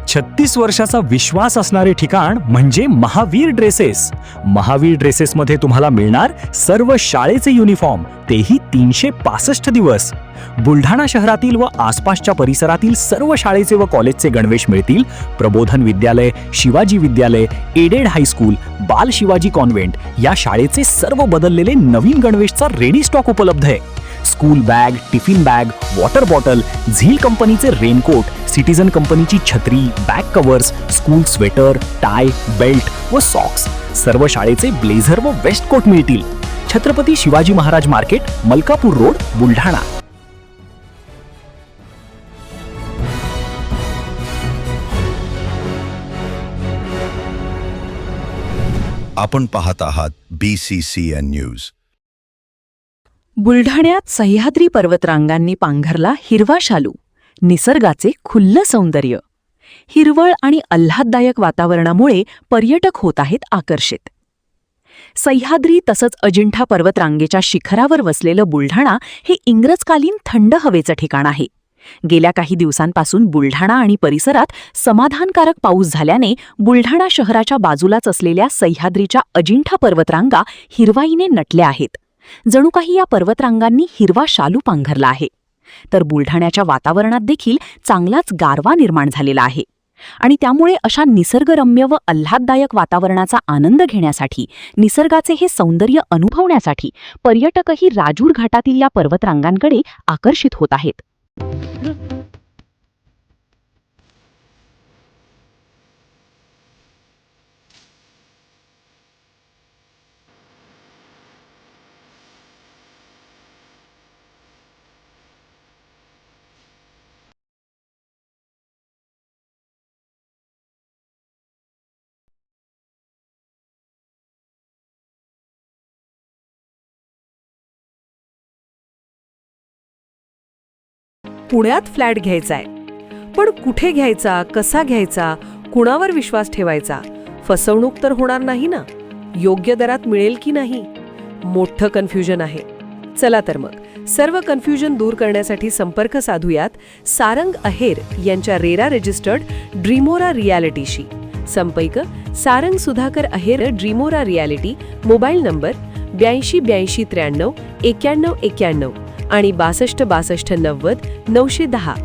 36 वर्षाचा विश्वास असणारे ठिकाण म्हणजे महावीर ड्रेसेस. महावीर ड्रेसेसमध्ये तुम्हाला मिळणार सर्व शाळेचे युनिफॉर्म, तेही 365 दिवस. बुलढाणा शहरातील व आसपासच्या परिसरातील सर्व शाळेचे व कॉलेजचे गणवेश मिळतील. प्रबोधन विद्यालय, शिवाजी विद्यालय, एडेड हायस्कूल, बाल शिवाजी कॉन्व्हेंट या शाळेचे सर्व बदललेले नवीन गणवेशचा रेडी स्टॉक उपलब्ध आहे. School bag, tiffin bag, water bottle, झील कंपनीचे रेनकोट, सिटीजन कंपनीची छत्री, back covers, school sweater, tie, belt व सॉक्स, सर्व शाळेचे ब्लेझर व वेस्ट कोट मिळतील. Chhatrapati Shivaji Maharaj market, Malkapur road, Buldhana. आपण पाहत आहात BCCN न्यूज. बुलढाण्यात सह्याद्री पर्वतरांगांनी पांघरला हिरवा शालू, निसर्गाचे खुल्लं सौंदर्य. हिरवळ आणि आल्हाददायक वातावरणामुळे पर्यटक होत आहेत आकर्षित. सह्याद्री तसंच अजिंठा पर्वतरांगेच्या शिखरावर वसलेलं बुलढाणा हे इंग्रजकालीन थंड हवेचं ठिकाण आहे. गेल्या काही दिवसांपासून बुलढाणा आणि परिसरात समाधानकारक पाऊस झाल्याने बुलढाणा शहराच्या बाजूलाच असलेल्या सह्याद्रीच्या अजिंठा पर्वतरांगा हिरवाईने नटल्या आहेत. जणू काही या पर्वतरांगांनी हिरवा शालू पांघरला आहे. तर बुलढाण्याच्या वातावरणात देखील चांगलाच गारवा निर्माण झालेला आहे. आणि त्यामुळे अशा निसर्गरम्य व आल्हाददायक वातावरणाचा आनंद घेण्यासाठी, निसर्गाचे हे सौंदर्य अनुभवण्यासाठी पर्यटकही राजूर घाटातील या पर्वतरांगांकडे आकर्षित होत आहेत. पुण्यात फ्लॅट घ्यायचाय, पण कुठे घ्यायचा, कसा घ्यायचा, कुणावर विश्वास ठेवायचा? फसवणूक तर होणार नाही ना? योग्य दरात मिळेल की नाही? मोठं कन्फ्युजन आहे. चला तर मग सर्व कन्फ्युजन दूर करण्यासाठी संपर्क साधूयात सारंग अहेर यांच्या रेरा रजिस्टर्ड ड्रीमोरा रियालिटीशी. संपर्क सारंग सुधाकर अहेर, ड्रीमोरा रियालिटी. मोबाईल नंबर 82 83 93 91 91 आणि 62 62 90 910.